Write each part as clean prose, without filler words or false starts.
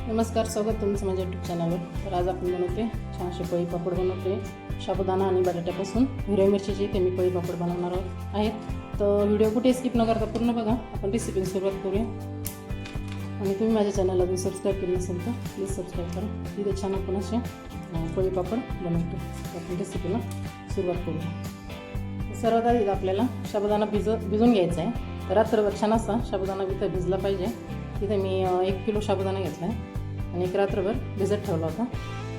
नमस्कार, स्वागत तुमचं माझ्या यूट्यूब चॅनलवर. तर आज आपण बनवते छानसे पोळी पापड बनवते साबुदाणा आणि बटाट्यापासून. हिरव्या मिरचीचे इथे मी पोळी पापड बनवणार आहेत. तर व्हिडिओ कुठे स्किप न करता पूर्ण बघा. आपण रेसिपीला सुरुवात करूया. आणि तुम्ही माझ्या चॅनलला जर सबस्क्राईब केलं नसेल तर प्लीज सबस्क्राईब करा. तिथे छान आपण असे पोळी पापड बनवतो. आपण रेसिपीला सुरुवात करूया. सर्वात आधी आपल्याला साबुदाणा भिजून घ्यायचा आहे. रात्रभर छान असा साबुदाणा इथं भिजला पाहिजे. इथे मी 1 किलो साबुदाणा घेतला आहे आणि एक रात्रभर भिजत ठेवला होता.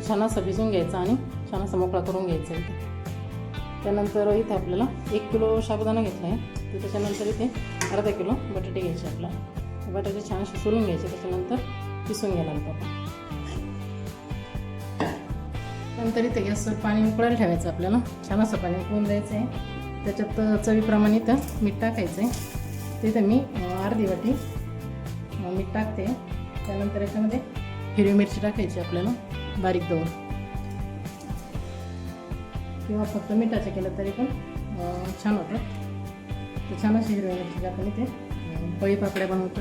छान असा भिजून घ्यायचा आणि छान असा मोकळा करून घ्यायचा इथे. त्यानंतर इथे आपल्याला 1 किलो साबुदाणा घेतला आहे. तर त्याच्यानंतर इथे अर्धा किलो बटाटे घ्यायचे. आपल्याला बटाटे छान असे सोलून घ्यायचे. त्याच्यानंतर पिसून घ्यायला आपण. नंतर इथे गॅसवर पाणी उकळायला ठेवायचं. आपल्याला छान असं पाणी उकळून द्यायचं आहे. त्याच्यात चवीप्रमाणे इथं मीठ टाकायचं आहे. तिथे मी अर्धी वाटी मीठ टाकते. त्यानंतर याच्यामध्ये हिरवी मिरची टाकायची आपल्याला बारीक दळून, किंवा फक्त मिठाचे केलं तरी पण छान होतं. तर छान अशी हिरवी मिरची आपण इथे पोळी पापड्या बनवतो.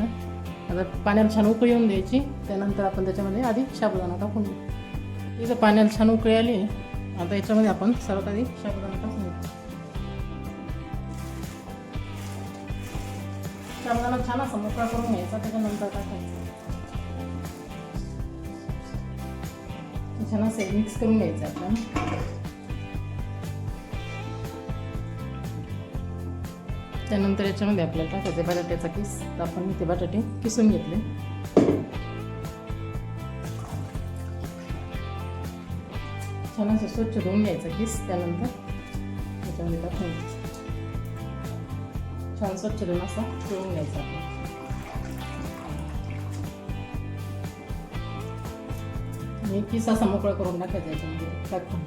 आता पाण्याला छान उकळी येऊन द्यायची. त्यानंतर आपण त्याच्यामध्ये आधी साबुदाणा टाकून देऊ. इथं पाण्याला छान उकळी आली. आता याच्यामध्ये आपण सर्वात आधी साबुदाणा टाकून देऊ. साबुदाणा छान असा मोकळा करून घ्यायचा. त्याच्यानंतर टाकायचं. छान असं मिक्स करून घ्यायचं आपल्याला. त्यानंतर याच्यामध्ये आपल्याला टाकायचं बटाट्याचा किस. तर आपण इथे बटाटे किसून घेतले. छान असं स्वच्छ धुवून घ्यायचं किस. त्यानंतर याच्यामध्ये टाकून छान स्वच्छ धुवून असं पिळून घ्यायचं आपल्याला. आणि किस असा मोकळा करून टाकायचा याच्यामध्ये टाकून.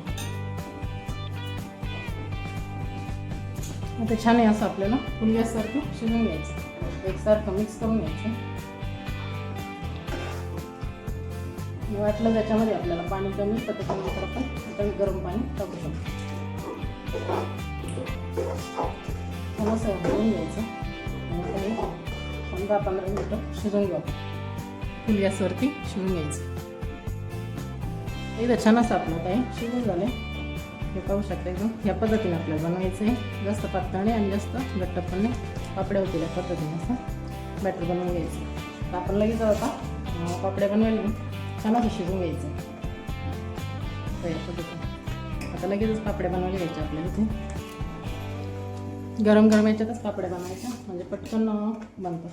आता छान आहे असं आपल्याला फुल गॅससारखं शिजवून घ्यायचं. एकसारखं मिक्स करून घ्यायचं. वाटलं त्याच्यामध्ये आपल्याला पाणी कमी तर त्याच्यानंतर आपण गरम पाणी टाकू शकतो. छान असं घालून घ्यायचं. आणि 15-15 मिनिटं शिजवून घेऊ. फुल गॅसवरती शिजवून घ्यायचं. एकदा छान असं आपलं काय शिजून झालं. हे पाहू शकता. एकदम ह्या पद्धतीने आपल्याला बनवायचं आहे. जास्त पातळ नाही आणि जास्त घट्ट पण नाही. पापड्या होतील या पद्धतीने असं बॅटर बनवून घ्यायचं. तर आपण लगेच आता पापड्या बनवायला छान असं शिजून घ्यायचं या पद्धतीने. आता लगेचच पापड्या बनवायला घ्यायच्या आपल्याला. इथे गरम गरम याच्यातच पापड्या बनवायच्या म्हणजे पटकन बनतं.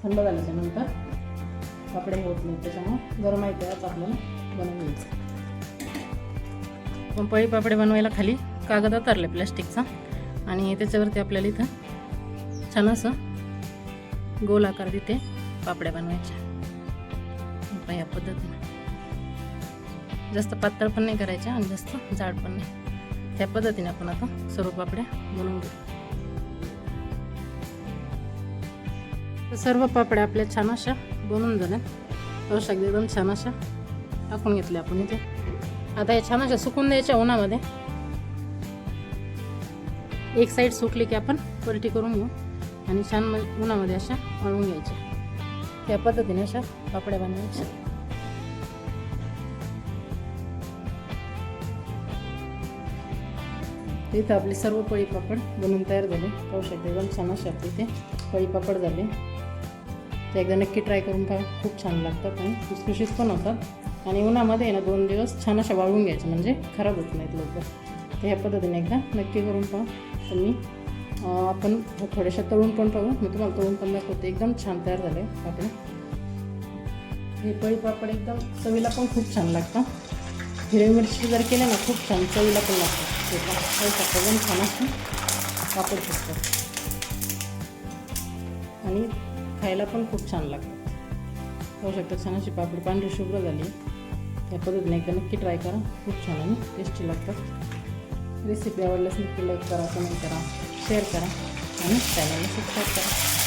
थंड झाल्याच्या नंतर पापड्या होत नाहीत. त्याच्यामुळे गरम आहे त्याच आपल्याला बनवून घ्यायचं. पण पोळी पापडे बनवायला खाली कागद उतरले प्लॅस्टिकचा. आणि त्याच्यावरती आपल्याला इथं छान असं गोल आकार तिथे पापड्या बनवायच्या. या पद्धतीने जास्त पातळ पण नाही करायच्या आणि जास्त जाड पण नाही. त्या पद्धतीने आपण आता सर्व पापड्या बनवून घेऊ. तर सर्व पापड्या आपल्या छान अशा बनवून झाल्या. औषध एकदम छान अशा टाकून घेतल्या आपण इथे. आता हे छान अशा सुकून द्यायच्या उन्हामध्ये. एक साईड सुकली की आपण पलटी करून घेऊ आणि छान उन्हामध्ये अशा वाळवून घ्यायच्या. त्या पद्धतीने अशा पापड्या बनवायच्या. इथं आपले सर्व पोळी पापड बनवून तयार झाले. पाहू शकता एकदम छान असे आपले इथे पोळी पापड झाले. ते एकदा नक्की ट्राय करून पहा. खूप छान लागतात आणि खुसखुशीत पण होतात. आणि उन्हामध्ये ना 2 दिवस छान अशा वाळवून घ्यायच्या म्हणजे खराब होत नाहीत लवकर. तर ह्या पद्धतीने एकदा नक्की करून पहा. तर मी आपण थोड्याशा तळून पण पाहू. मी तुम्हाला तळून पण दाखवते. एकदम छान तयार झाले आपले हे पोळी पापड. एकदम चवीला पण खूप छान लागतं. हिरवी मिरची जर केल्या ना खूप छान चवीला पण लागतं. ते पण एकदम छान असे पापड शकतात आणि खायला पण खूप छान लागतं. होऊ शकतं छान अशी पापड पांढरी शुभ्र झाली. त्या पद्धतीने एकदा नक्की ट्राय करा. खूप छान आणि टेस्टी लागतात. रेसिपी आवडल्यास नक्की लाईक करा, कमेंट करा, शेअर करा आणि चॅनलला सबस्क्राईब करा.